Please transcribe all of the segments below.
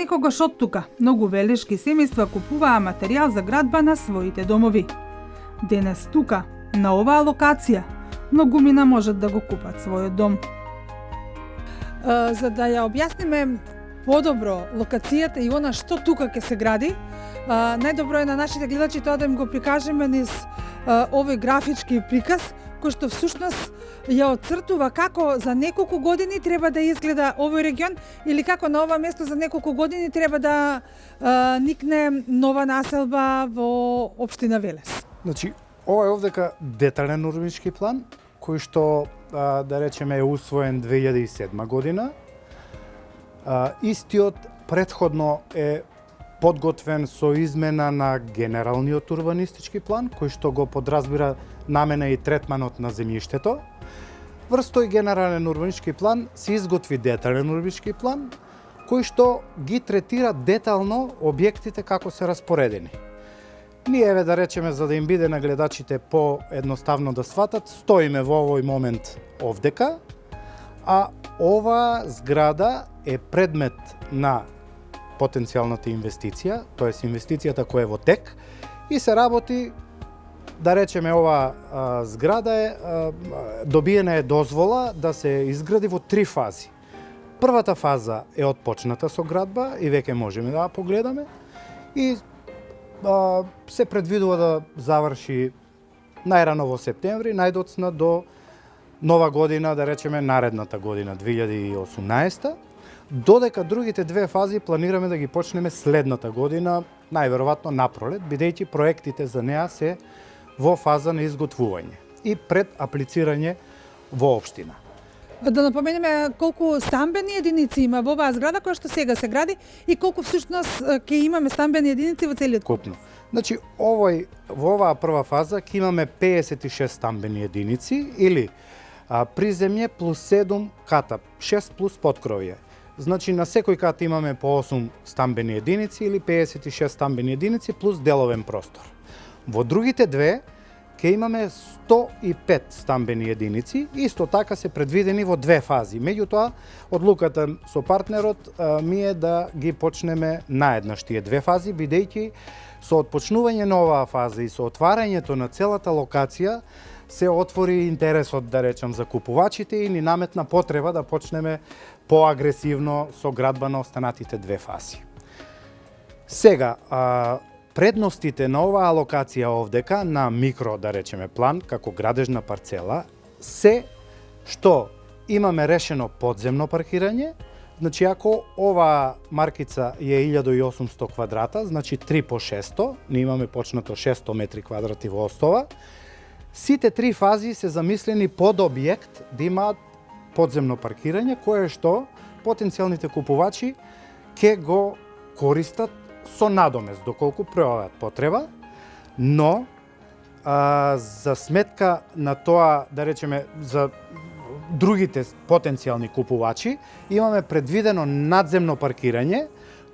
никогаш од тука, многу велешки семејства купуваа материјал за градба на своите домови. Денес тука, на оваа локација, многумина можат да го купат својот дом. За да ја објасниме подобро локацијата и она што тука ќе се гради, најдобро е на нашите гледачи тоа да им го прикажеме низ овој графички приказ, кој што всушност ја отцртува како за неколку години треба да изгледа овој регион или како на ова место за неколку години треба да никне нова населба во општина Велес. Значи, ова е овдека детален урбанички план, кој што, да речеме, е усвоен 2007 година. Истиот претходно е подготвен со измена на генералниот урбанистички план, кој што го подразбира намена и третманот на земјиштето. Врз тој генерален урбанички план се изготви детален урбанички план, кој што ги третира детално објектите како се распоредени. Ние, еве да речеме, за да им биде на гледачите по-едноставно да сватат, стоиме во овој момент овдека, а ова зграда е предмет на потенцијалната инвестиција, тоест инвестицијата која е во тек, и се работи, да речеме, ова зграда е добиена е дозвола да се изгради во 3 фази. Првата фаза е отпочната со градба и веќе можеме да ја погледаме и се предвидува да заврши најрано во септември, најдоцна до нова година, да речеме наредната година, 2018. Додека другите 2 фази планираме да ги почнеме следната година, најверојатно напролет, бидејќи проектите за неа се во фаза на изготвување и пред аплицирање во општина. Да напоменеме колку стамбени единици има во оваа зграда која што сега се гради и колку всушност ќе имаме стамбени единици во целиот купно. Значи, во оваа прва фаза ќе имаме 56 стамбени единици или приземје плюс 7 ката, 6 плюс поткровје. Значи, на секој кат имаме по 8 стамбени единици или 56 стамбени единици плюс деловен простор. Во другите две ќе имаме 105 стамбени единици, исто така се предвидени во 2 фази. Меѓутоа, одлуката со партнерот ми е да ги почнеме наеднаш тие 2 фази, бидејќи со отпочнување на оваа фаза и со отварањето на целата локација се отвори интересот, да речам, за купувачите и ни наметна потреба да почнеме поагресивно со градба на останатите 2 фази. Сега, предностите на оваа локација овдека на микро, да речеме, план, како градежна парцела, се што имаме решено подземно паркирање. Значи, ако оваа маркица е 1800 квадрата, значи 3 по 600, ние имаме почнато 600 метри квадрати во остова, сите 3 фази се замислени под објект да имаат подземно паркирање, кое што потенцијалните купувачи ќе го користат со надомест, доколку пројават потреба, но за сметка на тоа, да речеме, за другите потенцијални купувачи, имаме предвидено надземно паркирање,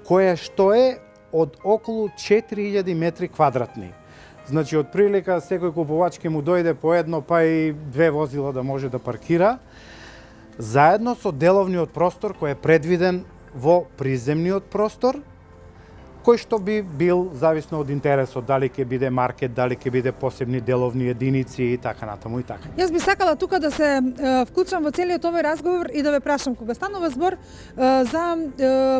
кое што е од околу 4000 метри квадратни. Значи, од прилика, секој купувач ќе му дојде по едно, па и 2 возила да може да паркира, заедно со деловниот простор кој е предвиден во приземниот простор, кој што би бил зависно од интересот, дали ќе биде маркет, дали ќе биде посебни деловни единици и така натаму и така. Јас би сакала тука да се вклучам во целиот овој разговор и да ве прашам кога станува збор за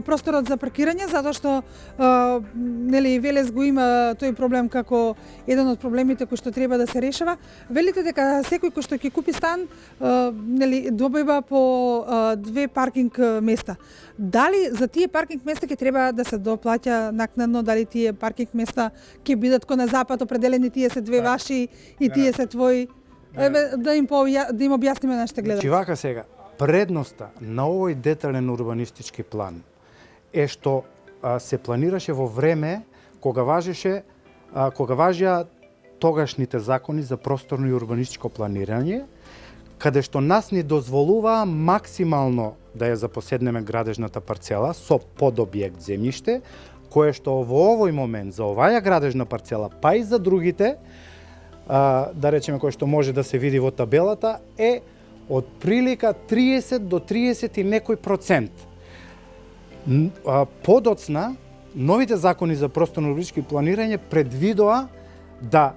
просторот за паркирање, затоа што нели Велес го има тој проблем како еден од проблемите кои што треба да се решава. Велите дека секој кој што ќе купи стан нели добива по 2 паркинг места. Дали за тие паркинг места ќе треба да се доплаќа накнадно, дали тие паркинг места ќе бидат ко на запад определени, тие се 2 ваши и тие се твои? Да им објасниме нашите гледачи. Значи вака сега, предноста на овој детален урбанистички план е што се планираше во време кога важеа тогашните закони за просторно и урбанистичко планирање, каде што нас ни дозволуваа максимално да ја запоседнеме градежната парцела со подобјект земјиште, кое што во овој момент за оваа градежна парцела, па и за другите, да речеме кој што може да се види во табелата, е од прилика 30 до 30 и некој процент. Подоцна, новите закони за просторно-урбанистички планирање предвидоа да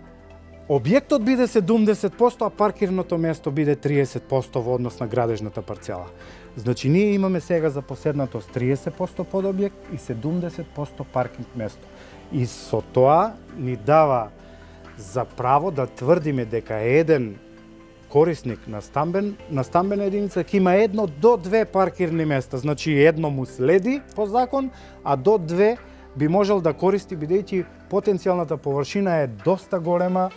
објектот биде 70%, а паркирното место биде 30% во однос на градежната парцела. Значи, ние имаме сега за поседнатост 30% под објект и 70% паркинг место. И со тоа ни дава за право да тврдиме дека еден корисник на стамбена единица ќе има 1 до 2 паркирни места. Значи, едно му следи по закон, а до 2 би можел да користи, бидејќи потенцијалната површина е доста голема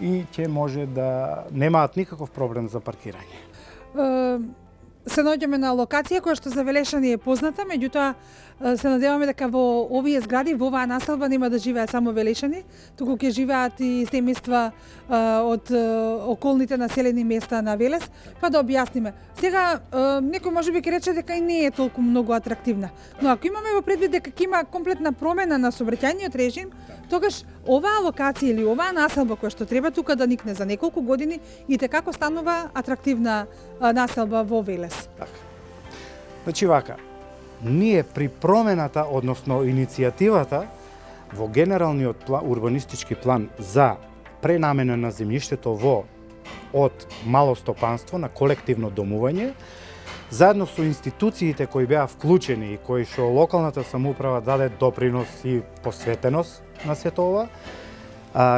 и ќе може да немаат никаков проблем за паркирање. Се наоѓаме на локација која што за Велешани е позната, меѓутоа се надеваме дека во овие згради, во оваа населба нема да живеат само Велешани, туку ќе живеат и семејства од околните населени места на Велес, па да објасниме. Сега некој можеби ќе рече дека и не е толку многу атрактивна, но ако имаме во предвид дека ќе има комплетна промена на сообраќајниот режим, тогаш оваа локација или оваа населба која што треба тука да никне за неколку години и како станува атрактивна населба во Велес. Така. Значи вака, ние при промената, односно иницијативата во генералниот урбанистички план за пренамена на земјиштето од мало стопанство на колективно домување, заедно со институциите кои беа вклучени и кои што локалната самоуправа даде допринос и посветеност на сето ова,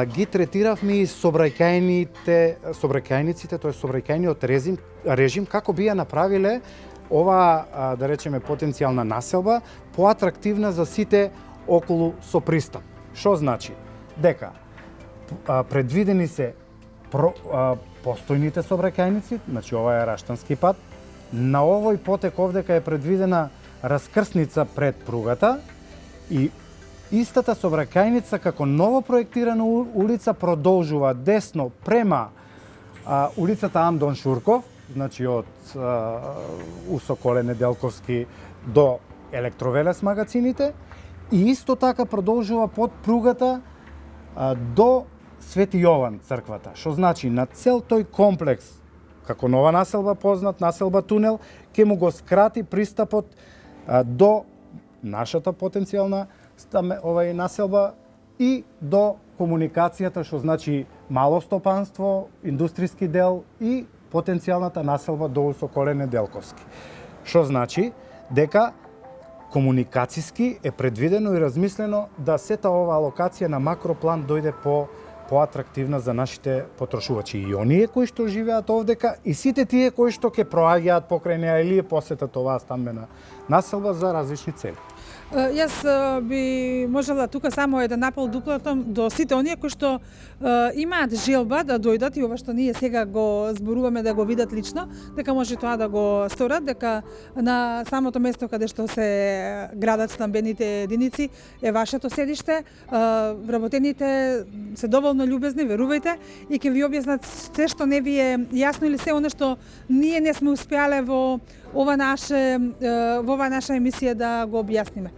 ги третиравме и сообраќајниците, тоест сообраќајниот режим, како би ја направиле ова, да речеме, потенцијална населба поатрактивна за сите околу со пристап. Што значи? Дека предвидени се постојните сообраќајници, значи ова е Раштански пат, на овој потек овдека е предвидена раскрсница пред пругата и истата сообраќајница како ново проектирана улица продолжува десно према улицата Андон Шурков, значи од Усоколе Неделковски до Електровелес магазините и исто така продолжува под пругата до Свети Јован црквата. Што значи на цел тој комплекс како нова населба познат, населба тунел, ќе му го скрати пристапот до нашата потенцијална населба и до комуникацијата, што значи мало стопанство, индустријски дел и потенцијалната населба до Усоколе Неделковски. Што значи дека комуникацијски е предвидено и размислено да сета оваа локација на макроплан дојде поатрактивна за нашите потрошувачи и оние кои што живеат овдека и сите тие кои што ќе проаѓаат покрај неа или посетат оваа стамбена населба за различни цели. Јас би можела тука само еден апел дуплатам до сите оние кои што имаат желба да дојдат и ова што ние сега го зборуваме да го видат лично, дека може тоа да го сторат, дека на самото место каде што се градат стамбените единици е вашето седиште, вработените се доволно љубезни, верувајте, и ќе ви објаснат се што не ви е јасно или се оно што ние не сме успеале во ова наша емисија да го објасниме.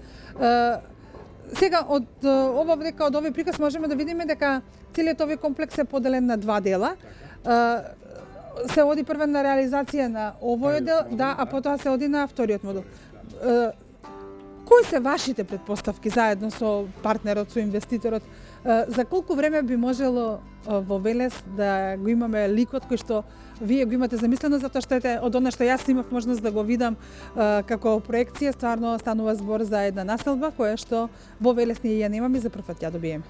Сега од овој приказ можеме да видиме дека целиот овој комплекс е поделен на два дела. Се оди прва на реализација на овој дел, да, а потоа се оди на вториот модул. Кои се вашите претпоставки заедно со партнерот, со инвеститорот? За колку време би можело во Велес да го имаме ликот кој што вие го имате замислено, затоа што од она што јас имав можност да го видам како проекција, стварно станува збор за една населба која што во Велес ние ја немаме и за прв пат ја добиеме.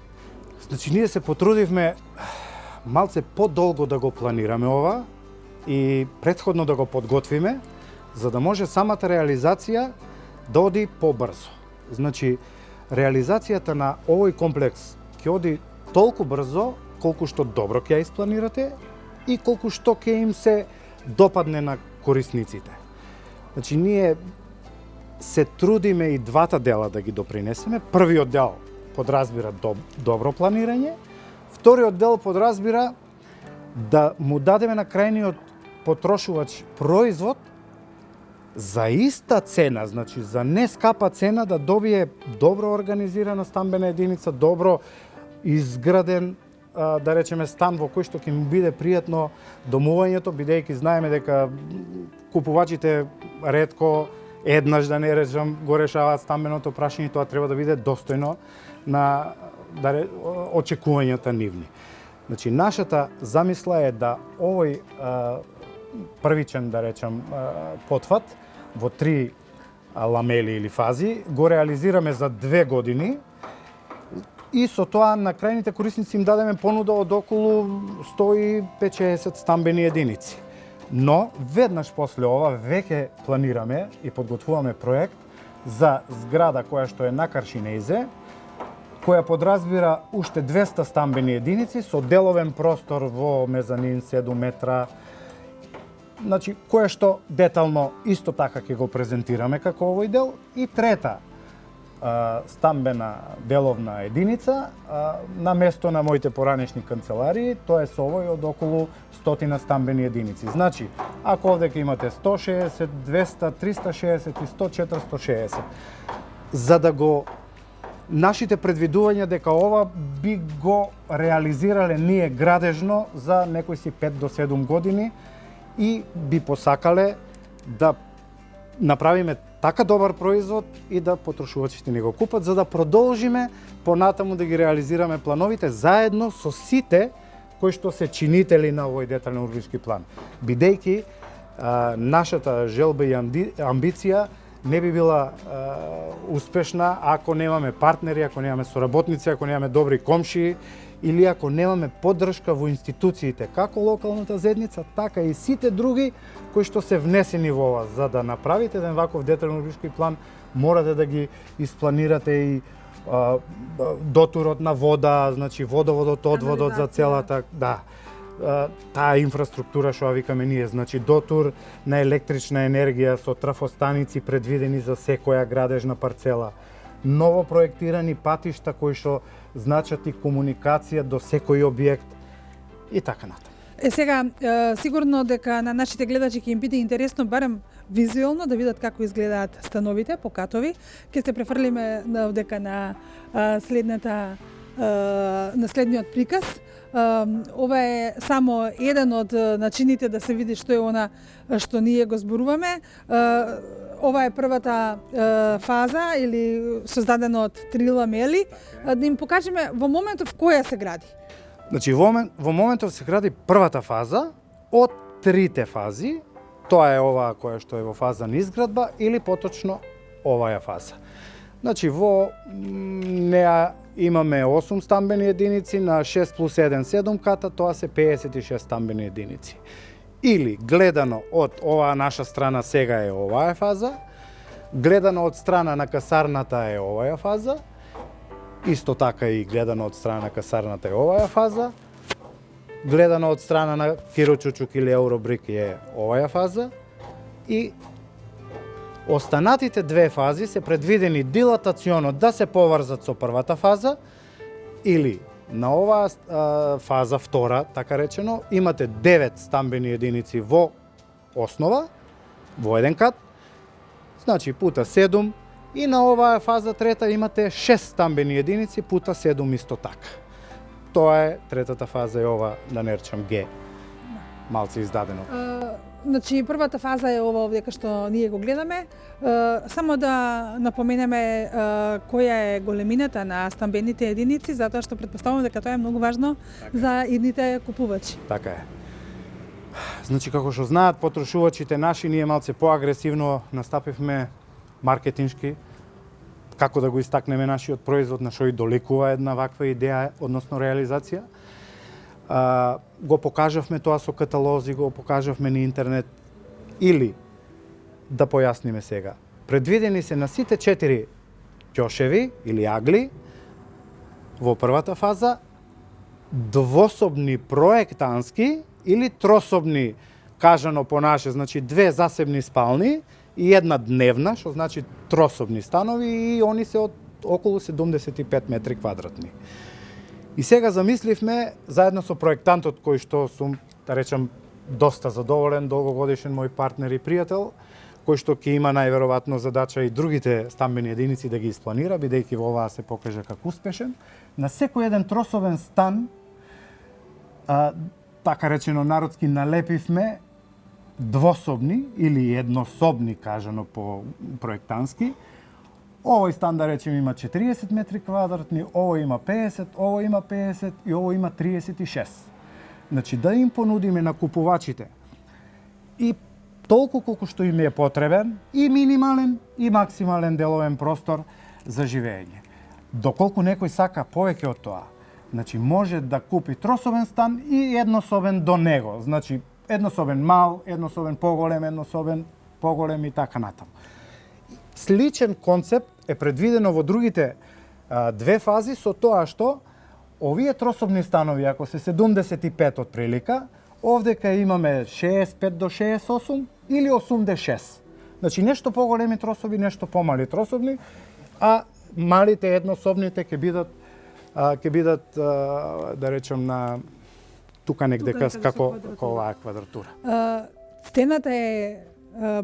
Значи ние се потрудивме малце подолго да го планираме ова и претходно да го подготвиме, за да може самата реализација да оди побрзо. Значи реализацијата на овој комплекс ќе оди толку брзо колку што добро ќе ја испланирате и колку што ќе им се допадне на корисниците. Значи ние се трудиме и двата дела да ги допринесеме. Првиот дел подразбира добро планирање, вториот дел подразбира да му дадеме на крајниот потрошувач производ за иста цена, значи за не скапа цена, да добие добро организирана стамбена единица, добро изграден, да речеме, стан во кој што ќе му биде пријатно домувањето, бидејќи знаеме дека купувачите ретко еднаш да не речам го решаваат стамбеното прашање, тоа треба да биде достојно на очекувањата нивни. Значи, нашата замисла е да овој првичен, да речам, потфат во 3 ламели или фази го реализираме за 2 години и со тоа на крајните корисници им дадеме понуда од околу 150 стамбени единици. Но веднаш после ова веќе планираме и подготвуваме проект за зграда која што е на Каршинејзе, која подразбира уште 200 стамбени единици со деловен простор во мезанин 7 метра. Значи, кое што детално исто така ќе го презентираме како овој дел. И трета стамбена деловна единица на место на моите поранешни канцеларии, тоа е со овој од околу 100 стамбени единици. Значи, ако овдека имате 160, 200, 360 и 100, 460, за да го нашите предвидувања дека ова би го реализирале ние градежно за некои си 5 до 7 години и би посакале да направиме така добар производ и да потрошувачите ни го купат, за да продолжиме понатаму да ги реализираме плановите заедно со сите кои што се чинители на овој детален урбански план. Бидејќи нашата желба и амбиција не би била успешна ако немаме партнери, ако немаме соработници, ако немаме добри комшии или ако немаме поддршка во институциите, како локалната заедница, така и сите други кои што се внесени во ова. За да направите еден ваков детален урбански план, морате да ги испланирате и дотурот на вода, значи водоводот, одводот за целата, таа инфраструктура што викаме ние, значи дотур на електрична енергија со трафостаници предвидени за секоја градежна парцела, ново проектирани патишта кои што значат и комуникација до секој објект и така натаму. Сега, сигурно дека на нашите гледачи ќе им биде интересно барем визуелно да видат како изгледаат становите покатови. Ќе се префрлиме овдека на следниот приказ. Ова е само еден од начините да се види што е она што ние го зборуваме. Ова е првата фаза или создадена од 3 ламели. Да им покажеме во моментов која се гради. Значи, во моментов се гради првата фаза од 3 фази. Тоа е оваа која што е во фаза на изградба или поточно оваа фаза. Значи, во неа имаме 8 стамбени единици на 6 плюс 1 7 ката, тоа се 56 стамбени единици. Или гледано од оваа наша страна сега е оваа фаза, гледано од страна на касарната е оваа фаза, исто така и гледано од страна на касарната е оваа фаза, гледано од страна на Киро Чучук или Евробрик е оваа фаза и останатите 2 фази се предвидени дилатационо да се поврзат со првата фаза или на оваа фаза втора, така речено, имате 9 стамбени единици во основа, во еден кат, значи пута 7, и на оваа фаза трета имате 6 стамбени единици пута 7 исто така. Тоа е третата фаза, е ова, да не речам Г, малце издадено. Значи, првата фаза е ова овдека што ние го гледаме. Само да напоменеме која е големината на стамбените единици, затоа што претпоставувам дека тоа е многу важно за идните купувачи. Така е. Значи, како што знаат потрошувачите наши, ние малце поагресивно настапивме маркетиншки, како да го истакнеме нашиот производ, на што и доликува една ваква идеја, односно реализација. Го покажавме тоа со каталози, го покажавме на интернет, или да појасниме сега. Предвидени се на сите 4 ќошеви или агли во првата фаза двособни проектански или трособни, кажано по наше, значи 2 засебни спални и една дневна, што значи трособни станови, и они се од околу 75 метри квадратни. И сега замисливме, заедно со проектантот кој што сум, да речам, доста задоволен, долгогодишен мој партнер и пријател, кој што ќе има најверојатно задача и другите стамбени единици да ги испланира, бидејќи во оваа се покажа како успешен, на секој еден тросовен стан, така речено народски, налепивме двособни или еднособни, кажано по проектански. Овој стан, да речем, има 40 метри квадратни, овој има 50, овој има 50 и овој има 36. Значи, да им понудиме на купувачите и толку колку што им е потребен, и минимален, и максимален деловен простор за живење. Доколку некој сака повеќе од тоа, значи може да купи трособен стан и еднособен до него. Значи, еднособен мал, еднособен поголем, еднособен поголем и така натаму. Сличен концепт е предвидено во другите две фази со тоа што овие трособни станови, ако се 75 од прилика, овдека имаме 65 до 68 или 86. Значи нешто поголеми трособи, нешто помали трособни, а малите еднособните ќе бидат да речем на тука негде како оваа квадратура. Стената е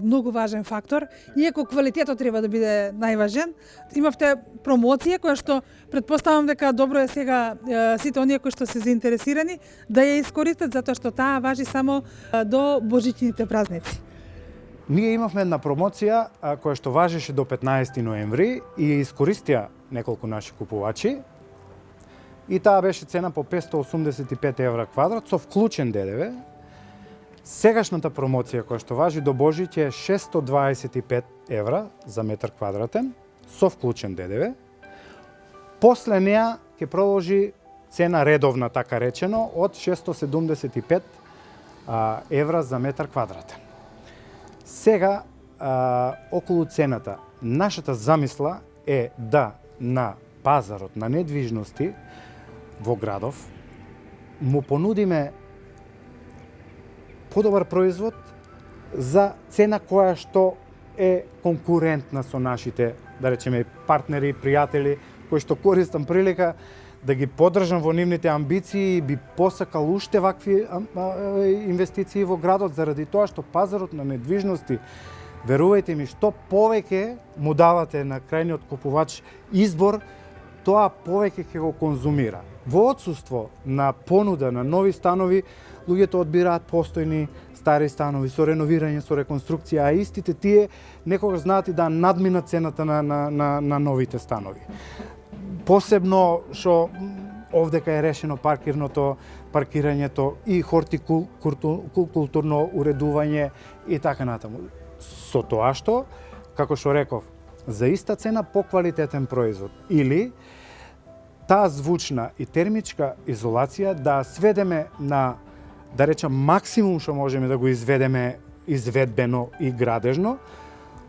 многу важен фактор, иако квалитетот треба да биде најважен. Имавте промоција која што претпоставам дека добро е сега сите оние кои што се заинтересирани да ја искористат, затоа што таа важи само до божичните празници. Ние имавме една промоција која што важеше до 15 ноември и ја искористија неколку наши купувачи. И таа беше цена по 585 евра квадрат со вклучен ДДВ. Сегашната промоција која што важи до Божиќ е 625 евра за метар квадратен со вклучен ДДВ. После неа ќе продолжи цена редовна, така речено, од 675 евра за метар квадратен. Сега, околу цената, нашата замисла е да на пазарот на недвижности во градов му понудиме подобар производ за цена која што е конкурентна со нашите, да речеме, партнери, пријатели, кои што користам прилика да ги поддржам во нивните амбиции и би посакал уште вакви инвестиции во градот, заради тоа што пазарот на недвижности, верувајте ми, што повеќе му давате на крајниот купувач избор, тоа повеќе ќе го конзумира. Во отсуство на понуда на нови станови, луѓето одбираат постојни стари станови со реновирање, со реконструкција, а истите тие некогаш знаат и да надминат цената на новите станови. Посебно што овдека е решено паркирањето и хортикултурно уредување и така натаму. Со тоа што, како што реков, за иста цена поквалитетен производ или таа звучна и термичка изолација да сведеме на, да речам, максимум што можеме да го изведеме изведбено и градежно,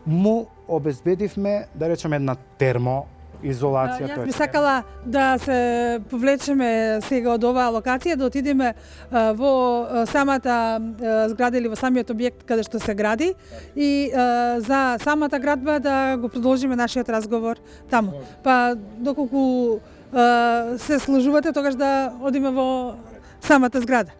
му обезбедивме, да речем, една термоизолација. Јас би сакала да се повлечеме сега од оваа локација, да отидеме во самата зграда или во самиот објект каде што се гради и за самата градба да го продолжиме нашиот разговор таму. Па доколку се сложувате, тогаш да одиме во самата зграда.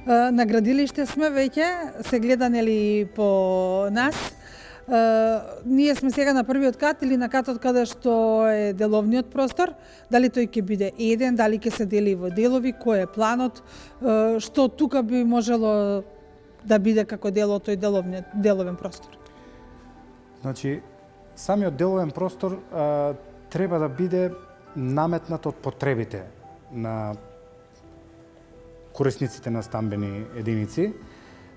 На градилиште сме веќе, се гледа нели по нас. Ние сме сега на првиот кат или на катот каде што е деловниот простор. Дали тој ќе биде еден, дали ќе се дели во делови, кој е планот, што тука би можело да биде како дел од тој деловен простор? Значи, самиот деловен простор треба да биде наметнат од потребите на корисниците на стамбени единици.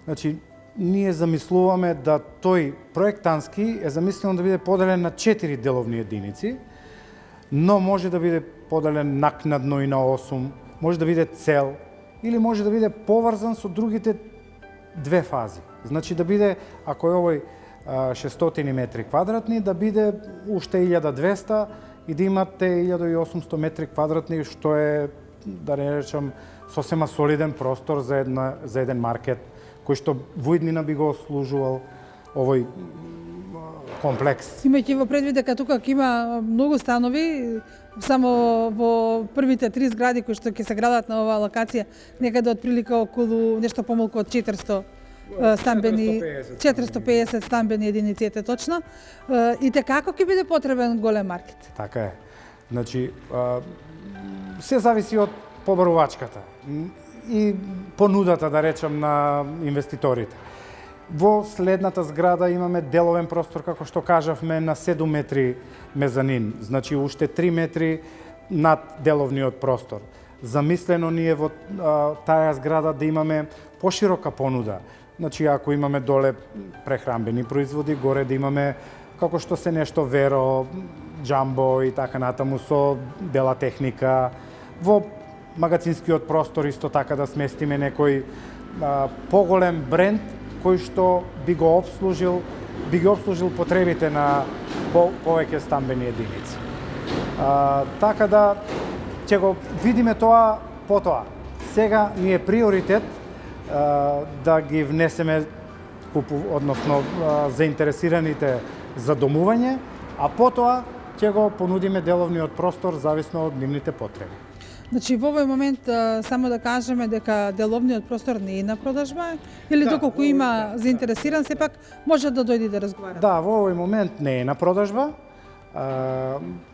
Значи, ние замислуваме да тој проектански е замислено да биде поделен на 4 деловни единици, но може да биде поделен накнадно и на 8, може да биде цел или може да биде поврзан со другите две фази. Значи да биде, ако е овој 600 метри квадратни, да биде уште 1200 и да имате 1800 метри квадратни, што е, да не речам, сосема солиден простор за еден маркет, кој што во иднина би го служувал овој комплекс. Имајќи во предвид дека тука ќе има многу станови, само во првите 3 згради кои што ќе се градат на оваа локација, некаде отприлика околу нешто помалку од 400 стамбени 450 стамбени единици ете точно. И те како ќе биде потребен голем маркет? Така е. Значи, се зависи од побарувачката и понудата, да речам, на инвеститорите. Во следната зграда имаме деловен простор, како што кажавме, на 7 метри мезанин, значи уште 3 метри над деловниот простор. Замислено ни е во таа зграда да имаме поширока понуда. Значи, ако имаме доле прехранбени производи, горе да имаме како што се нешто Веро, Джамбо и така натаму со бела техника. Во магазинскиот простор исто така да сместиме некој поголем бренд кој што би ги обслужил потребите на повеќе стамбени единици. Така да ќе го видиме тоа потоа. Сега ни е приоритет да ги внесеме односно заинтересираните за домување, а потоа ќе го понудиме деловниот простор зависно од нивните потреби. Значи во овој момент само да кажеме дека деловниот простор не е на продажба или доколку има заинтересиран сепак може да дојде да разговара. Да, во овој момент не е на продажба.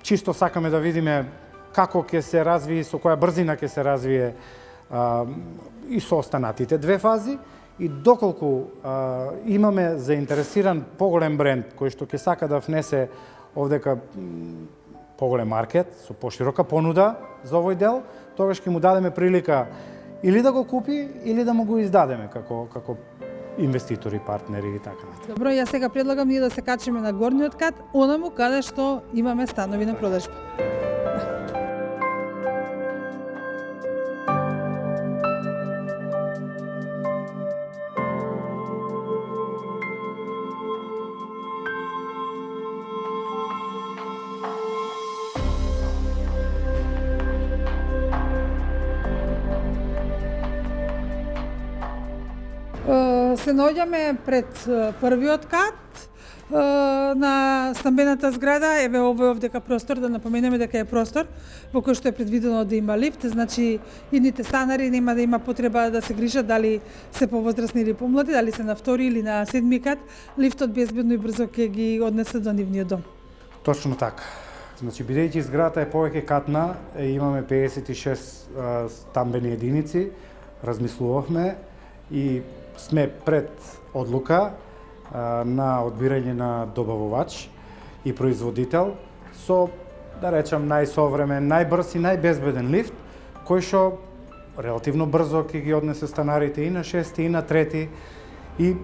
Чисто сакаме да видиме како ќе се развие, со која брзина ќе се развие и со останатите 2 фази. И доколку имаме заинтересиран поголем бренд кој што ќе сака да внесе овдека поголем маркет со поширока понуда за овој дел, тогаш ќе му дадеме прилика или да го купи или да му го издадеме како инвеститори, партнери и така натаму. Добро, јас сега предлагам ние да се качиме на горниот кат, онаму каде што имаме станови на продажба. Се наоѓаме пред првиот кат на стамбената зграда. Еве овој овдека простор, да напоменеме дека е простор во кој што е предвидено да има лифт, значи идните станари нема да има потреба да се грижат дали се повозрасни или помлади, дали се на втори или на 7 кат, лифтот безбедно и брзо ќе ги однесе до нивниот дом. Точно така. Значи, бидејќи зградата е повеќе катна, имаме 56 стамбени единици, размислувавме и сме пред одлука на одбирање на добавувач и производител со, да речам, најсовремен, најбрз и најбезбеден лифт, кој што релативно брзо ќе ги однесе станарите и на 6 и на 3 и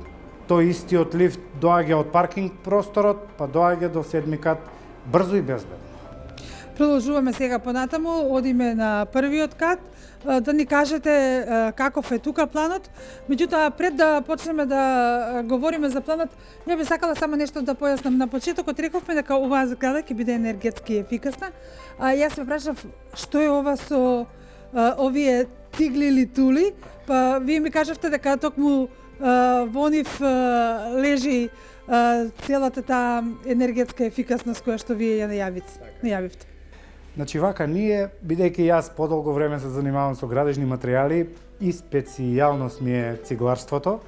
тој истиот лифт доаѓа од паркинг просторот, па доаѓа до 7 кат брзо и безбедно. Продолжуваме сега понатаму, одиме на првиот кат, да ни кажете каков е тука планот. Меѓутоа, пред да почнеме да говориме за планот, ја би сакала само нешто да појаснам. На почетокот рековме дека оваа зграда ќе биде енергетски ефикасна. Јас се прашав што е ова со овие тигли или тули, па вие ми кажавте дека токму во нив лежи целата таа енергетска ефикасност која што вие ја најавивте. Значи вака, ние, бидејќи јас подолго време се занимавам со градежни материјали и специјалност ми е цигларството,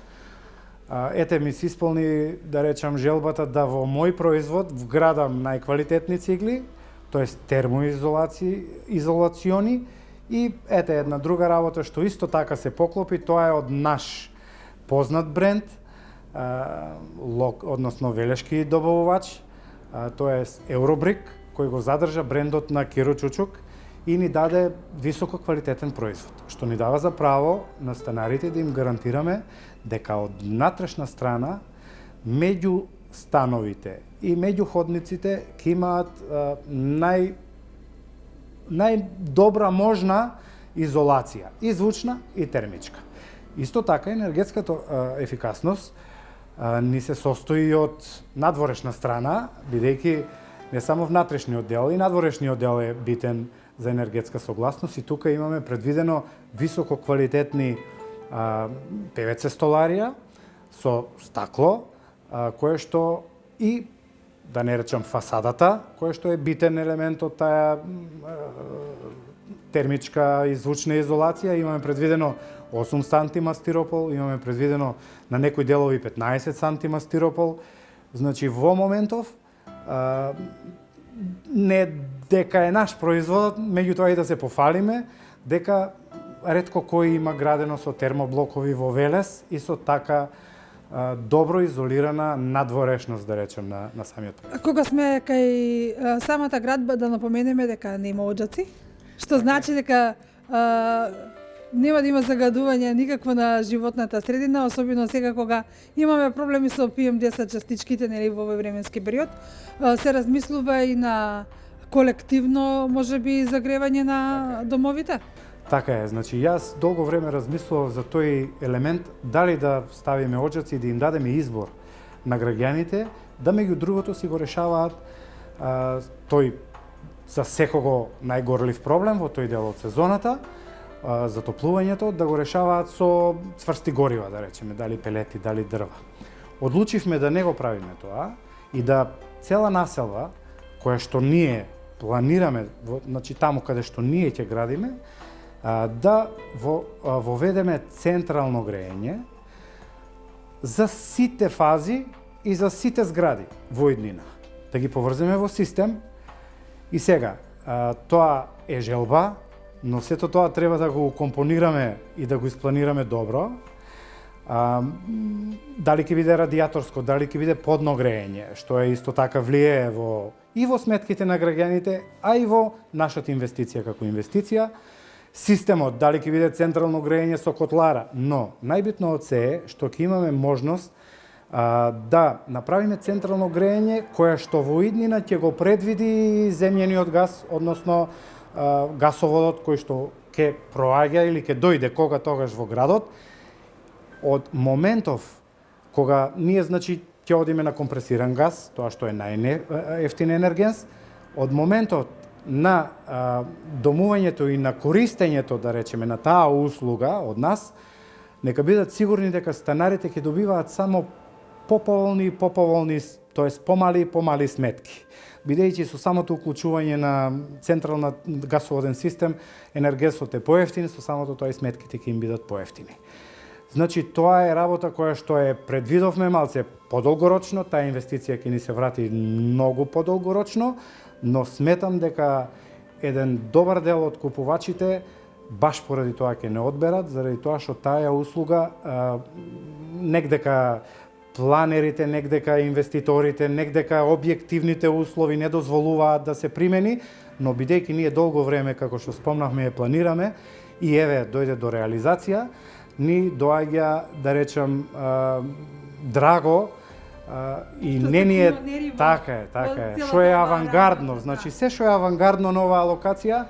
ете ми се исполни, да речам, желбата да во мој производ вградам најквалитетни цигли, тоест термоизолациони и ете една друга работа што исто така се поклопи, тоа е од наш познат бренд, односно велешки добавувач, тоа е Eurobrick, кој го задржа брендот на Киро Чучук и ни даде високо квалитетен производ, што ни дава за право на станарите да им гарантираме дека од натрешна страна меѓу становите и меѓу ходниците ќе имаат најдобра можна изолација, и звучна и термичка. Исто така енергетската ефикасност ни се состои од надворешна страна, бидејќи не само внатрешниот дел, и надворешниот дел е битен за енергетска согласност и тука имаме предвидено високо квалитетни ПВЦ столарија со стакло, кое што и да не речам фасадата, која што е битен елемент од таа термичка и звучна изолација. Имаме предвидено 8 сантима стиропол, имаме предвидено на некои делови 15 сантима стиропол. Значи, во моментов, не дека е наш производ, меѓутоа и да се пофалиме, дека ретко кој има градено со термоблокови во Велес и со така добро изолирана надворешност, да речем, на самиот проект. Кога сме кај самата градба, да напоменеме дека нема оджаци, што значи дека нема да има загадување никакво на животната средина, особено сега кога имаме проблеми со PM10 частичките, нели, во овој временски период. Се размислува и на колективно, можеби, загревање на домовите? Така е, значи јас долго време размислував за тој елемент, дали да ставиме оджаци и да им дадеме избор на граѓаните, да меѓу другото си го решаваат тој за секого најгорлив проблем во тој дел од сезоната, затоплувањето, да го решаваат со цврсти горива, да речеме, дали пелети, дали дрва. Одлучивме да не го правиме тоа и да цела населба, која што ние планираме, значи таму каде што ние ќе градиме, да воведеме централно грејење за сите фази и за сите згради во иднина. Да ги поврземе во систем и сега, тоа е желба, но сето тоа треба да го компонираме и да го испланираме добро. Дали ќе биде радиаторско, дали ќе биде подно грејење, што е исто така влијае и во сметките на граѓаните, а и во нашата инвестиција како инвестиција. Системот, дали ќе биде централно грејење со котлара, но најбитно од се е што ќе имаме можност да направиме централно грејење која што во иднина ќе го предвиди земјениот газ, односно гасоводот кој што ќе проаѓа или ќе дојде кога тогаш во градот. Од моментов кога ние, значи, ќе одиме на компресиран газ, тоа што е најефтин енергенс, од моментот на домувањето и на користењето, да речеме, на таа услуга од нас, нека бидат сигурни дека станарите ќе добиваат само поповолни, тоест помали и помали сметки. Бидејќи со самото уклучување на централна гасоводен систем, енергесот е поевтин, со самото тоа и сметките ќе им бидат поевтини. Значи, тоа е работа која што е предвидовме малце подолгорочно, таа инвестиција ќе ни се врати многу подолгорочно, но сметам дека еден добар дел од купувачите баш поради тоа ќе не одберат, заради тоа што таа услуга негдека планерите, негдека инвеститорите, негдека објективните услови не дозволуваат да се примени, но бидејќи ние долго време, како што спомнавме, ја планираме и еве дојде до реализација, ни доаѓа, да речам, драго и не ни е така е, што е авангардно, значи се што е авангардно на оваа локација.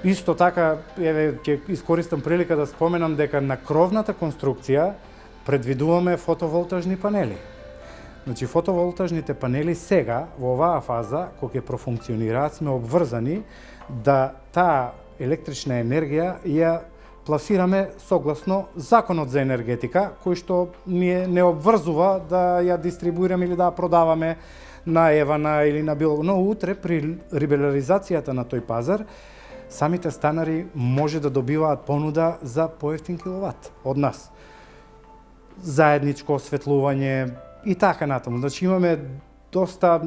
Исто така, еве ќе искористам прилика да споменам дека на кровната конструкција предвидуваме фотоволтажни панели. Значи, фотоволтажните панели сега, во оваа фаза, кога ќе профункционираат, сме обврзани да таа електрична енергија ја пласираме согласно Законот за енергетика, кој што не обврзува да ја дистрибуираме или да ја продаваме на Евана или на било. Но утре, при либерализацијата на тој пазар, самите станари може да добиваат понуда за поевтин киловат од нас. Заедничко осветлување и така натаму. Значи, имаме доста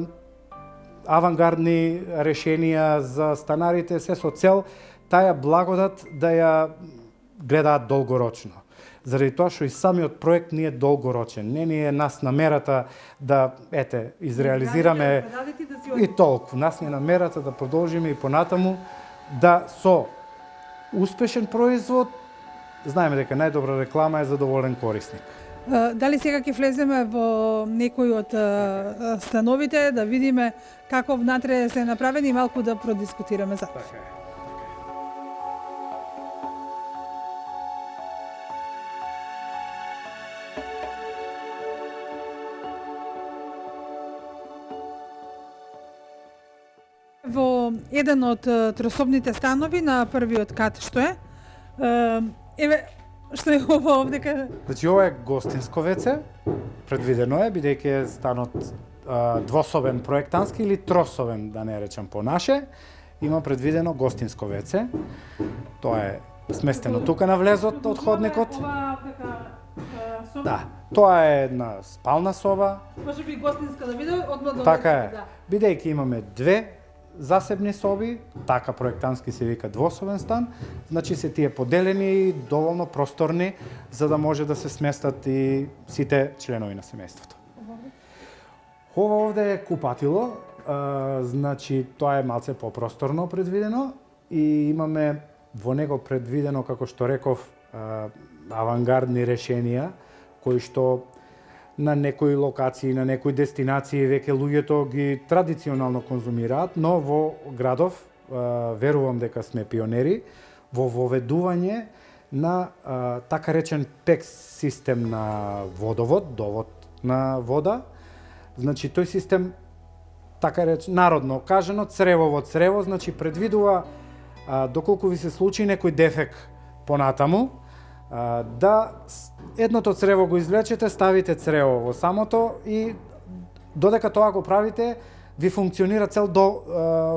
авангардни решенија за станарите, се со цел таа благодат да ја гледаат долгорочно. Заради тоа што и самиот проект не е долгорочен. Не ни е нас намерата да, изреализираме и толку. Нас не е намерата да продолжиме и понатаму да со успешен производ, знаеме дека најдобра реклама е задоволен корисник. Дали сега ќе влеземе во некој од становите, да видиме како внатре се направени и малку да продискутираме за тоа. Во еден од трособните станови на првиот кат што е, еве што е ова овдека? Значи, ова е гостинско веце, предвидено е, бидејќи е станот двособен проектански или трособен, да не речам по наше, има предвидено гостинско WC. Тоа е сместено тука на влезот од ходникот. Ова така соба. Да, тоа е една спална соба. Може би гостинска да биде одма до Така WC, е. да. Бидејќи имаме две засебни соби, така проектански се вика двособен стан, значи се тие поделени и доволно просторни за да може да се сместат и сите членови на семејството. Ова овде е купатило, значи тоа е малце попросторно предвидено и имаме во него предвидено, како што реков, авангардни решенија кои што на некои локации, на некои дестинации веќе луѓето ги традиционално конзумираат, но во градов верувам дека сме пионери во воведување на така речен PEX систем на водовод, довод на вода. Значи тој систем, така народно кажано, црево во црево, значи предвидува доколку ви се случи некој дефект понатаму, да едното црево го извлечете, ставите црево во самото и додека тоа го правите, ви функционира цел до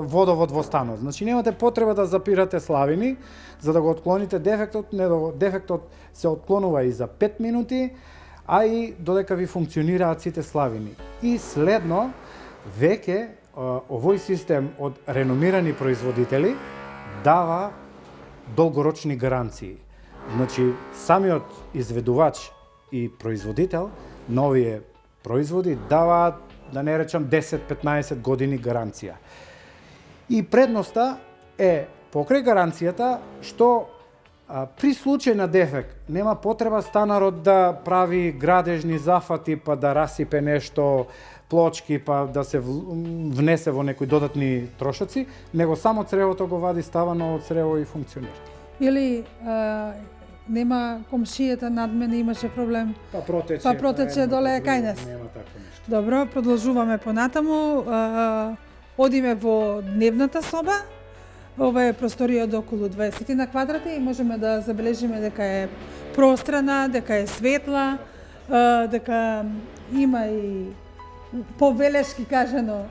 водовод во станот. Значи немате потреба да запирате славини за да го отклоните дефектот, дефектот се отклонува и за 5 минути, а и додека ви функционираат сите славини. И следно, веќе овој систем од реномирани производители дава долгорочни гаранции. Значи, самиот изведувач и производител на овие производи даваат, да не речам, 10-15 години гаранција. И предноста е покрај гаранцијата што при случај на дефект нема потреба станарот да прави градежни зафати па да расипе нешто, плочки па да се внесе во некои додатни трошоци, него само цревото го вади, става ново црево и функционира. Или нема комшијата над мене имаше проблем. Па протече. Па протече доле кај нас. Нема такво нешто. Добро, продолжуваме понатаму. Одиме во дневната соба. Ова е просторија од околу 20 на квадрати и можеме да забележиме дека е пространа, дека е светла, дека има и повелешки кажано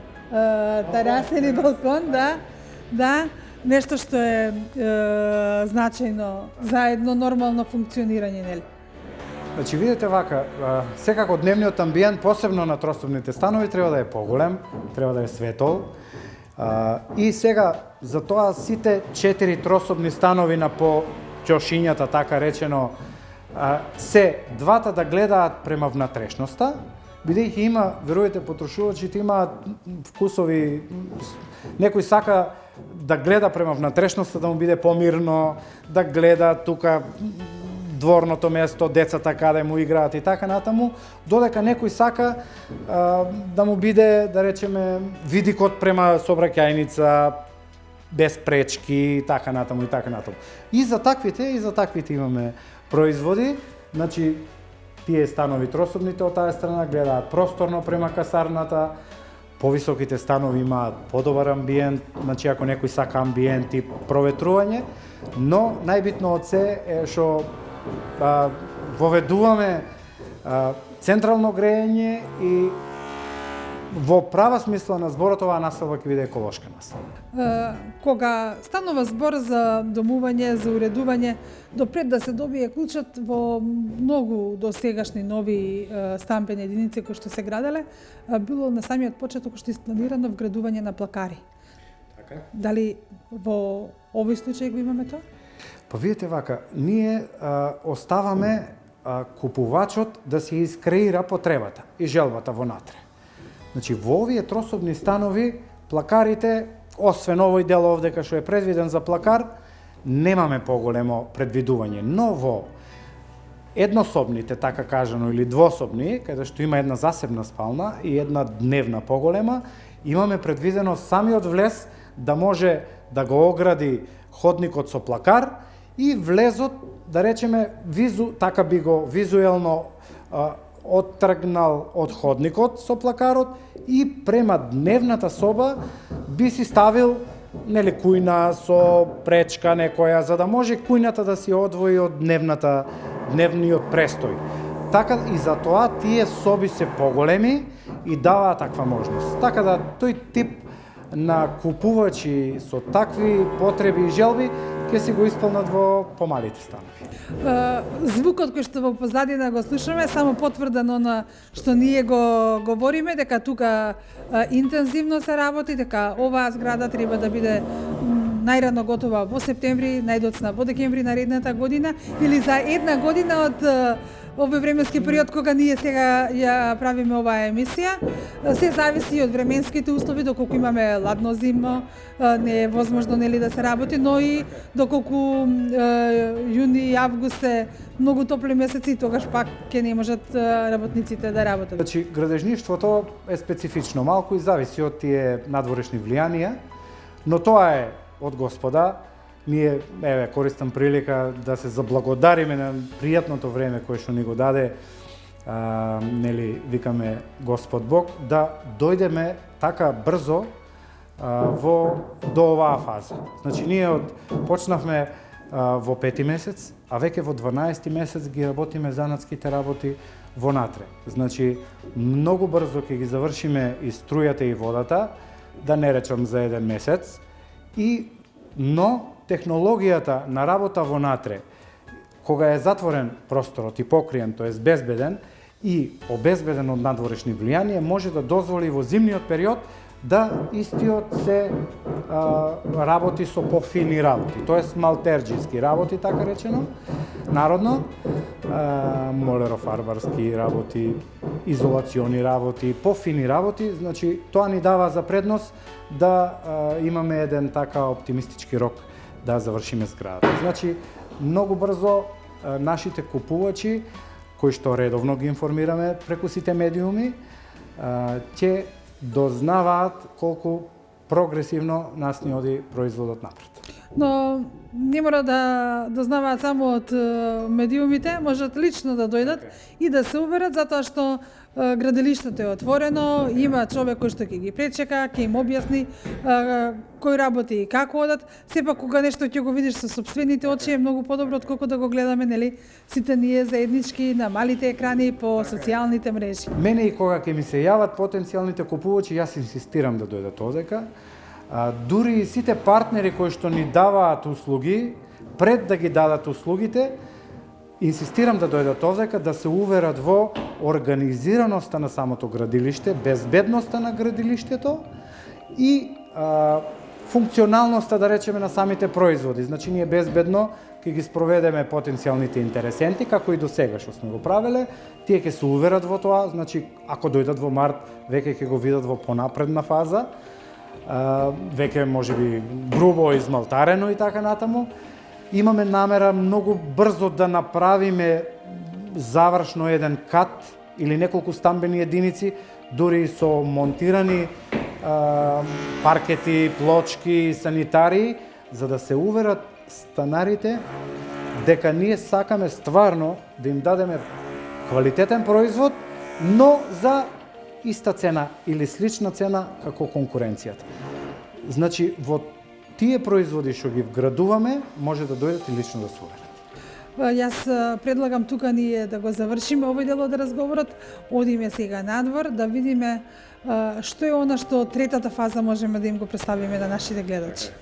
терасен и балкон, да, нешто што е значајно за едно нормално функционирање, нели? Значи, видите вака, секако дневниот амбиент, посебно на трособните станови, треба да е поголем, треба да е светол. И сега, за тоа сите 4 трособни станови на по ќошињата, така речено, се двата да гледаат према внатрешноста, бидејќи има, верувате, потрошувачите имаат вкусови, некој сака да гледа према внатрешноста, да му биде помирно, да гледа тука дворното место, децата каде му играат и така натаму, додека некој сака да му биде, да речеме, видикот према сообраќајница, без пречки и така натаму и така натаму. И за таквите имаме производи, значи тие станови трособните од таа страна гледаат просторно према касарната, повисоките станови имаат подобар амбиент, значи ако некој сака амбиент и проветрување, но најбитно од се е што воведуваме централно грејење и во права смисла на зборот оваа населба ќе биде еколошка населба. Кога станува збор за домување, за уредување, допред да се добие клучот во многу досегашни нови стамбени единици кои што се граделе, било на самиот почеток што испланирано вградување на плакари. Така. Дали во овој случај го имаме тоа? Па видите вака, ние оставаме купувачот да се искреира потребата и желбата вонатре. Значи, во овие трособни станови, плакарите, освен овој дел овде кај што е предвиден за плакар, немаме поголемо предвидување. Но во еднособните, така кажано, или двособни, каде што има една засебна спална и една дневна поголема, имаме предвидено самиот влез да може да го огради ходникот со плакар и влезот, да речеме, така би го визуелно оттргнал од ходникот со плакарот и према дневната соба би си ставил нели кујна со пречка некоја за да може кујната да си одвои од дневниот престој. Така и за тоа тие соби се поголеми и даваат таква можност. Така да тој тип на купувачи со такви потреби и желби ќе си го исполнат во помалите станови. Звукот кој што во позадина го слушаме само потврда на она што ние го говориме, дека тука интензивно се работи, дека оваа зграда треба да биде најрано готова во септември, најдоцна во декември наредната година или за една година од овој временски период кога ние сега ја правиме оваа емисија. Се зависи од временските услови, доколку имаме ладно зимно, не е возможно нели да се работи, но и доколку јуни и август се многу топли месеци, тогаш пак ќе не можат работниците да работат. Значи, градежништвото е специфично, малку и зависи од тие надворешни влијанија, но тоа е од Господа. Ние, користам прилика да се заблагодариме на пријатното време кое што ни го даде, нели, викаме Господ Бог, да дојдеме така брзо до оваа фаза. Значи, ние почнавме во 5 месец, а веќе во 12 месец ги работиме занатските работи вонатре. Значи, многу брзо ќе ги завршиме и струјата и водата, да не речам за 1 месец, но технологијата на работа вонатре, кога е затворен просторот и покриен, тоест безбеден и обезбеден од надворешни влијанија, може да дозволи во зимниот период да истиот се работи со пофини работи, тоест малтерџиски работи, така речено, народно, молерофарбарски работи, изолациони работи, пофини работи, значи тоа ни дава за предност да имаме еден така оптимистички рок да завршиме зградата. Значи, многу брзо нашите купувачи, кои што редовно ги информираме преку сите медиуми, ќе дознаваат колку прогресивно нас ни оди производот напред. Но не мора да дознаваат само од медиумите, можат лично да дојдат и да се уверат, затоа што градилиштето е отворено, има човек кој што ќе ги пречека, ќе им објасни кој работи и како одат. Сепак кога нешто ќе го видиш со сопствените очи е многу подобро отколку да го гледаме, нели, сите ние заеднички на малите екрани по социјалните мрежи. Мене и кога ќе ми се јават потенцијалните купувачи, јас инсистирам да дојдат одека. Дури и сите партнери кои што ни даваат услуги, пред да ги дадат услугите, инсистирам да дојдат овдека, да се уверат во организираноста на самото градилиште, безбедноста на градилиштето и функционалноста, да речеме, на самите производи. Значи, ние безбедно ќе ги спроведеме потенцијалните интересенти, како и до сега што сме го правеле. Тие ќе се уверат во тоа, значи, ако дојдат во март, веќе ќе го видат во понапредна фаза, веќе можеби грубо измалтарено и така натаму. Имаме намера многу брзо да направиме завршно еден кат или неколку стамбени единици, дури со монтирани паркети, плочки, санитари, за да се уверат станарите дека ние сакаме стварно да им дадеме квалитетен производ, но за иста цена или слична цена како конкуренцијата. Значи, во тие производи што ги вградуваме, може да дојдат и лично да се уверат. Јас предлагам тука ние да го завршиме овој дел од разговорот, одиме сега надвор да видиме што е она што третата фаза можеме да им го представиме на нашите гледачи.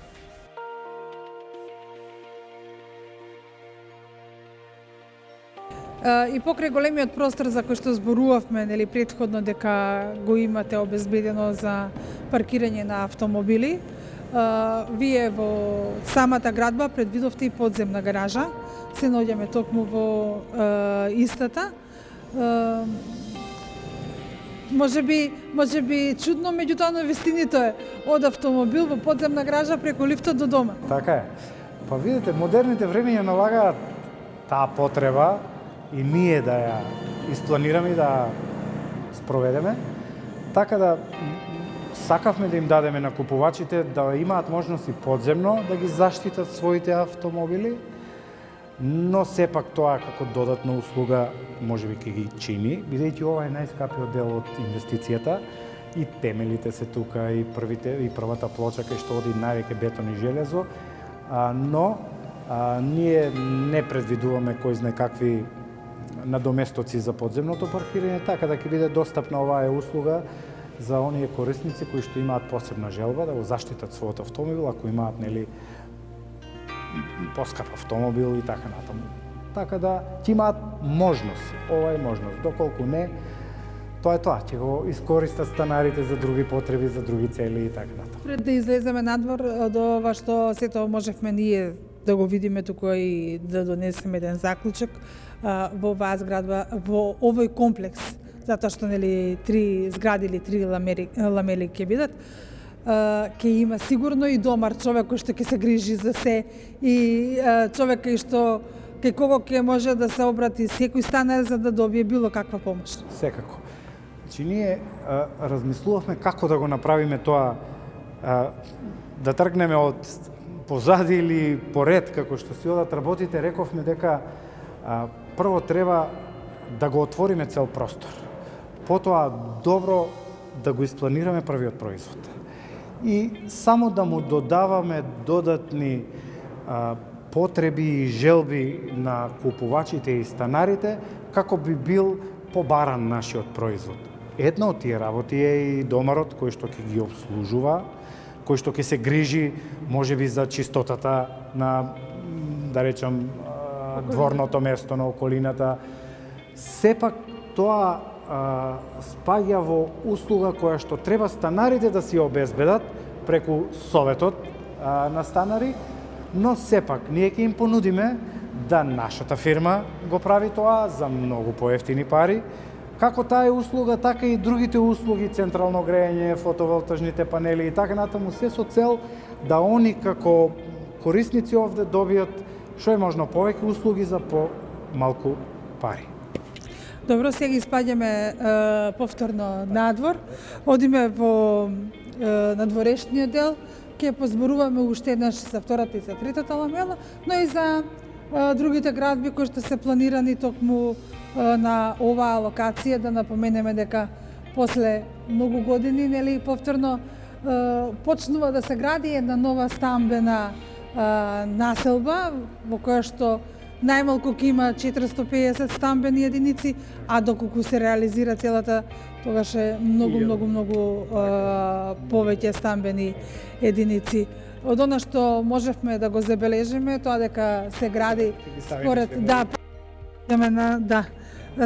И покрај големиот простор за кој што зборувавме, нели, претходно дека го имате обезбедено за паркирање на автомобили, вие во самата градба предвидовте и подземна гаража. Се наоѓаме токму во истата. Може би чудно, меѓутоа вистинито е од автомобил во подземна гаража преку лифтот до дома. Така е. Па видите, модерните времења налагаат таа потреба и ние да ја испланираме и да спроведеме. Така да сакавме да им дадеме на купувачите да имаат можност и подземно да ги заштитат своите автомобили, но сепак тоа како додатна услуга можеби ќе ги чини, бидејќи ова е најскапиот дел од инвестицијата и темелите се тука и првата плоча кај што оди навеќе бетон и железо, но ние не предвидуваме кој знае какви надоместоци за подземното паркирање, така да ќе биде достапна оваа услуга за оние корисници кои што имаат посебна желба да го заштитат својот автомобил, ако имаат нели поскап автомобил и така натаму. Така да ќе имаат можност, ова е можност. Доколку не, тоа е тоа, ќе го искористат станарите за други потреби, за други цели и така натаму. Пред да излеземе надвор до ова што сето можевме ние да го видиме тука и да донесеме еден заклучок во оваа зградба, во овој комплекс, затоа што нели 3 згради или 3 ламели ќе бидат, ќе има сигурно и домар, човек кој што ќе се грижи за се и човек кој што кај кого ќе може да се обрати секој станар за да добие било каква помош. Секако. Значи ние размислувавме како да го направиме тоа, да тргнеме од позади или поред, како што си одат работите, рековме дека прво треба да го отвориме цел простор. Потоа добро да го испланираме првиот производ. И само да му додаваме додатни потреби и желби на купувачите и станарите, како би бил побаран нашиот производ. Една од тие работи е и домарот кој што ќе ги обслужува, кој што ќе се грижи можеби за чистотата на, да речам, дворното место на околината. Сепак тоа спаѓа во услуга која што треба станарите да си обезбедат преку советот на станари, но сепак ние ќе им понудиме да нашата фирма го прави тоа за многу поевтини пари. Како таа услуга, така и другите услуги, централно грејење, фотоволтажните панели и така натаму, се со цел да они како корисници овде добијат што е можно повеќе услуги за помалку пари. Добро, сега испаѓаме повторно надвор, одиме во надворешниот дел, ќе позборуваме уште еднаш за втората и за третата ламела, но и за другите градби кои што се планирани токму на оваа локација. Да напоменеме дека после многу години, нели, повторно почнува да се гради една нова стамбена населба во која што најмалку ќе има 450 стамбени единици, а доколку се реализира целата, тогаш е многу повеќе стамбени единици. Од она што можевме да го забележиме, тоа дека се гради според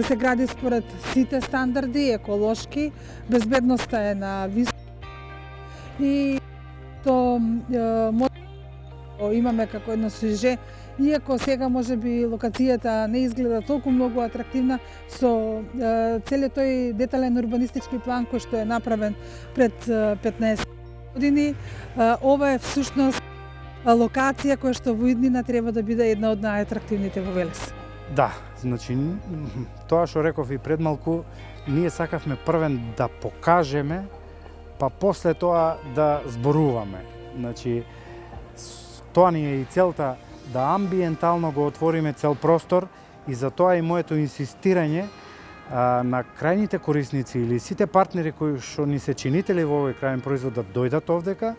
се гради според сите стандарди, еколошки, безбедноста е на високо и то имаме како едно суже. Иако сега можеби локацијата не изгледа толку многу атрактивна, со целиот тој детален урбанистички план кој што е направен пред 15 години, ова е всушност локација која што во иднина треба да биде една од најатрактивните во Велес. Да, значи тоа што реков и пред малку, ние сакавме првен да покажеме, па после тоа да зборуваме. Значи тоа ни е и целта, да амбиентално го отвориме цел простор, и за тоа и моето инсистирање на крајните корисници или сите партнери кои што ни се чинители во овој крајен производ да дојдат овдека,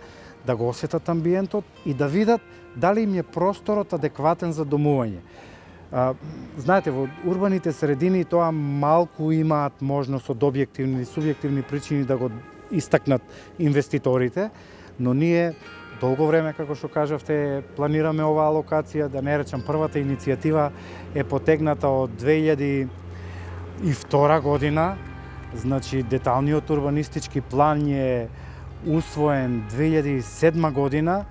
да го осетат амбиентот и да видат дали им е просторот адекватен за домување. Знаете, во урбаните средини тоа малку имаат можност од објективни и субјективни причини да го истакнат инвеститорите, но ние долго време, како што кажавте, планираме оваа локација. Да не речам, првата иницијатива е потегната од 2002 година, значи деталниот урбанистички план е усвоен 2007 година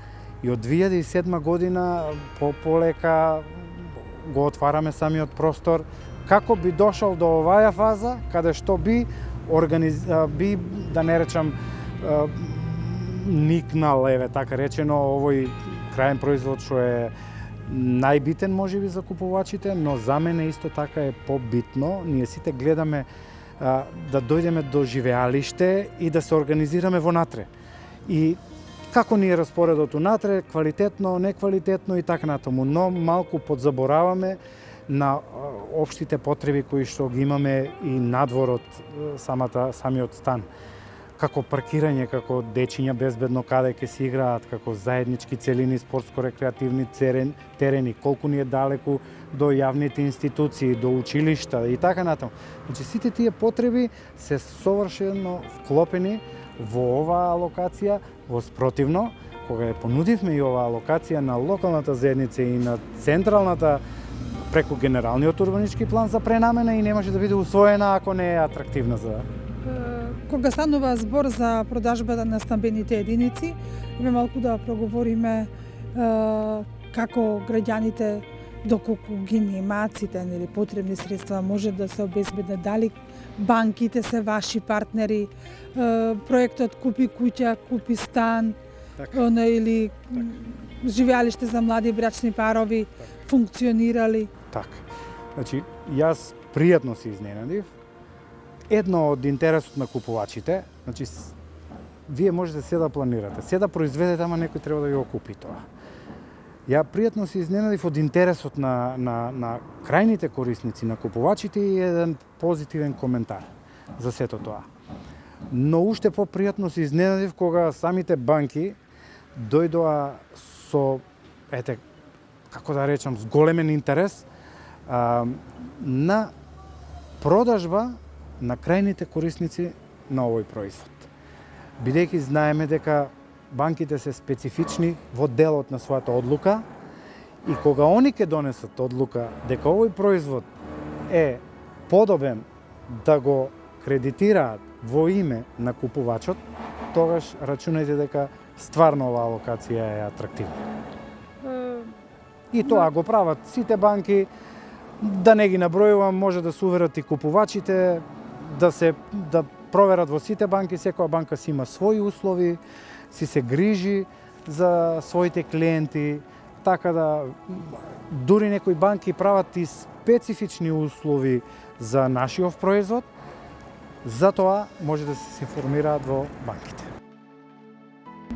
и од 2007 година полека го отвараме самиот простор, како би дошол до оваа фаза, каде што би да не речам никнал, така речено, овој крајен производ што е најбитен можеби за купувачите, но за мене исто така е побитно. Ние сите гледаме да дојдеме до живеалиште и да се организираме вонатре. И како ни е распоредот унатре, квалитетно, неквалитетно и така натаму, но малку подзабораваме на општите потреби кои што ги имаме и надвор од самиот стан. како паркирање, како дечиња безбедно каде ќе се играат, како заеднички целини, спортско-рекреативни терени, колку ни е далеку до јавните институции, до училишта и така натаму. Значи сите тие потреби се совршено вклопени во оваа локација, во спротивно, кога ја понудивме и оваа локација на локалната заедница и на централната преку генералниот урбанички план за пренамена и не може да биде усвоена ако не е атрактивна за... Кога станува збор за продажбата на стамбените единици, име малку да проговориме како граѓаните доколку ги немаат сите нели потребни средства може да се обезбедат, дали банките се ваши партнери, проектот Купи куќа, купи стан, или живеалиште за млади брачни парови функционирали. Така. Значи, јас пријатно се изненадив. Едно од интересот на купувачите, значи, вие можете се да планирате, се да произведете, ама некој треба да ви го купи тоа. Ја пријатно се изненадив од интересот на крајните корисници, на купувачите и еден позитивен коментар за сето тоа. Но уште попријатно се изненадив кога самите банки дојдоа со, како да речам, с големен интерес на продажба на крајните корисници на овој производ. Бидејќи знаеме дека банките се специфични во делот на својата одлука и кога они ќе донесат одлука дека овој производ е подобен да го кредитираат во име на купувачот, тогаш рачунајте дека стварно оваа локација е атрактивна. И тоа го прават сите банки, да не ги набројувам, може да се уверат и купувачите, да проверат во сите банки, секоја банка си има своји услови, си се грижи за своите клиенти, така да дури некои банки прават и специфични услови за нашиот производ, затоа може да се информираат во банките.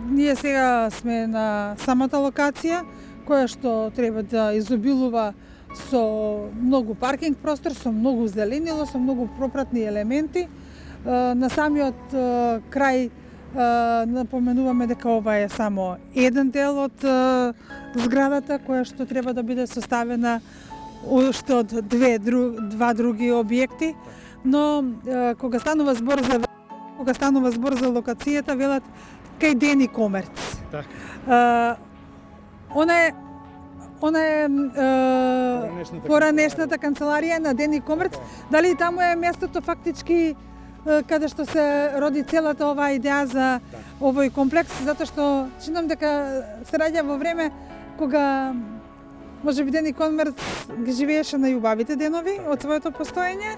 Ние сега сме на самата локација, која што треба да изобилува со многу паркинг простор, со многу зеленило, со многу пропратни елементи. На самиот крај напоменуваме дека ова е само еден дел од зградата која што треба да биде составена уште од два други објекти, но кога станува збор за локацијата, велат кај Дени Комерц. Она е поранешната канцеларија на Дени Комерц. Дали таму е местото фактички каде што се роди целата оваа идеја за овој комплекс, затоа што чинам дека се раѓа во време кога можеби Дени Комерц ги живееше на јубавите денови од своето постоење,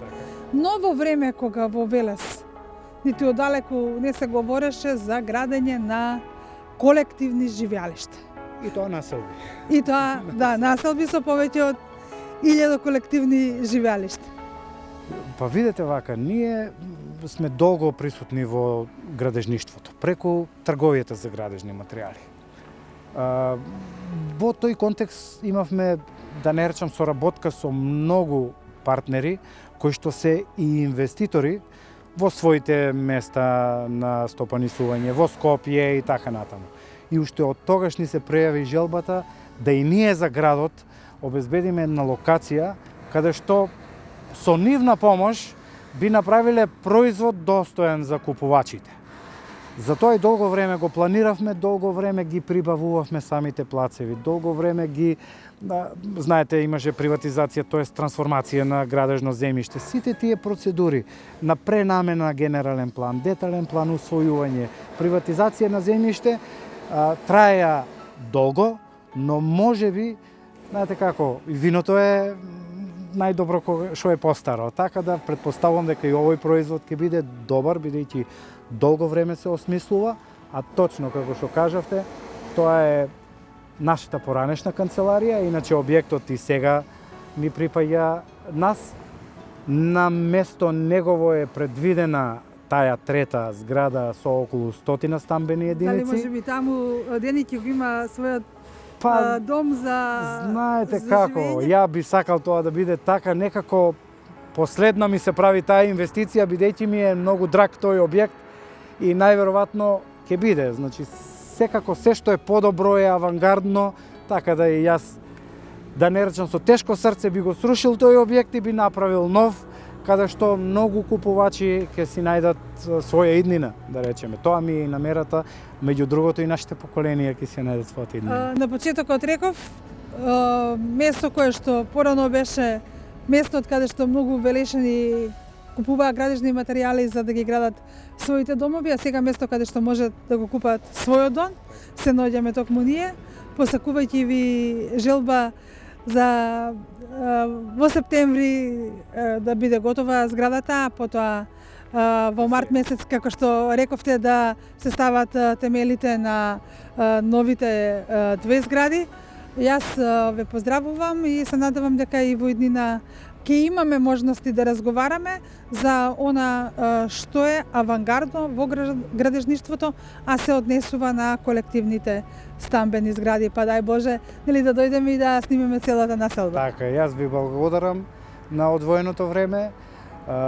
но во време кога во Велес ниту одалеку не се говореше за градење на колективни живеалишта. И тоа населби. И тоа, да, населби со повеќе од 1000 колективни живеалишта. Па видете вака, ние сме долго присутни во градежништвото, преку трговијата за градежни материјали. Во тој контекст имавме, да не речам, соработка со многу партнери, кои што се и инвеститори во своите места на стопанисување, во Скопје и така натаму. И уште од тогаш ни се прејави желбата да и ние за градот обезбедиме една локација каде што со нивна помош би направиле производ достоен за купувачите. Затоа и долго време го планиравме, долго време ги прибавувавме самите плацеви, долго време ги, знаете, имаше приватизација, тоест трансформација на градежно земјиште. Сите тие процедури на пренамена, генерален план, детален план, усвојување, приватизација на земјиште траја долго, но можеби, знаете како, виното е најдобро што е постаро, така да претпоставувам дека и овој производ ќе биде добар, бидејќи долго време се осмислува, а точно како што кажавте, тоа е нашата поранешна канцеларија, иначе објектот и сега ни припаѓа нас. На место негово е предвидена таа трета зграда со околу 100 стамбени единици. Дали може би таму Дени ќе го има својот дом за знаете за како, живење? ја би сакал тоа да биде така, некако последна ми се прави таа инвестиција, бидејќи ми е многу драг тој објект и најверојатно ќе биде. Значи, секако се што е подобро е авангардно, така да и јас, да не речам со тешко срце, би го срушил тој објект и би направил нов, каде што многу купувачи ќе си најдат своја иднина, да речеме. Тоа ми е и намерата, меѓу другото и нашите поколенија ќе си најдат својата иднина. На почетокот реков, место кое што порано беше место од каде што многу велешани купуваа градежни материјали за да ги градат своите домови, а сега место каде што може да го купат својот дом, се наоѓаме токму ние, посакувајќи ви желба за во септември да биде готова зградата, а потоа во март месец, како што рековте, да се стават темелите на новите две згради. Јас ве поздравувам и се надевам дека и во иднина ќе имаме можности да разговараме за она што е авангардно во градежништвото, а се однесува на колективните стамбени згради. Па дај Боже, нели да дојдеме и да снимеме целата населба. Така, јас ви благодарам на одвоеното време.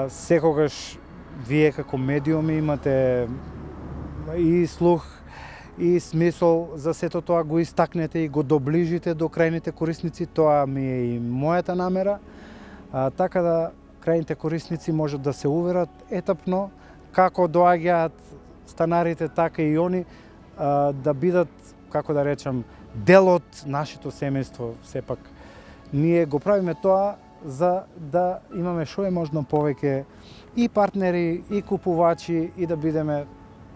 Секогаш вие како медиуми имате и слух и смисол за сето тоа, го истакнете и го доближите до крајните корисници. Тоа ми е и мојата намера. Така да крајните корисници можат да се уверат етапно како доаѓаат станарите, така и они да бидат, како да речам, дел од нашето семејство. Сепак ние го правиме тоа за да имаме што е можно повеќе и партнери, и купувачи, и да бидеме,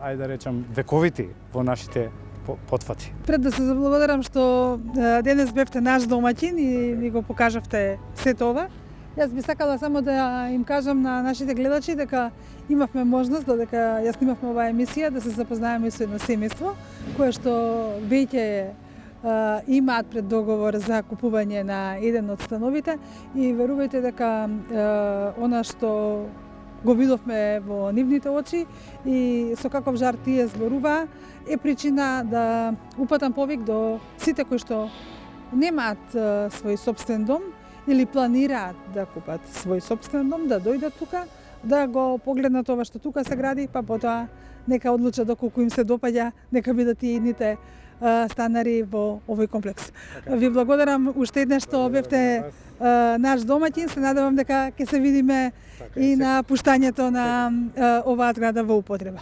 ајде да речам, вековити во нашите потфати. Пред да се заблагодарам што денес бевте наш домаќин и ни го покажавте сето ова, јас би сакала само да им кажам на нашите гледачи дека имавме можност, додека ја снимавме оваа емисија, да се запознаеме со едно семејство кое што веќе имаат пред договор за купување на еден од становите и верувајте дека она што го видовме во нивните очи и со каков жар тие зборуваа е причина да упатам повик до сите кои што немаат свој сопствен дом или планираат да купат свој сопствен дом, да дојдат тука, да го погледнат ова што тука се гради, па потоа нека одлучат доколку им се допаѓа, нека бидат и едните станари во овој комплекс. Ви благодарам уште еднаш што бевте наш домаќин, се надевам дека ќе се видиме и на пуштањето на оваа зграда во употреба.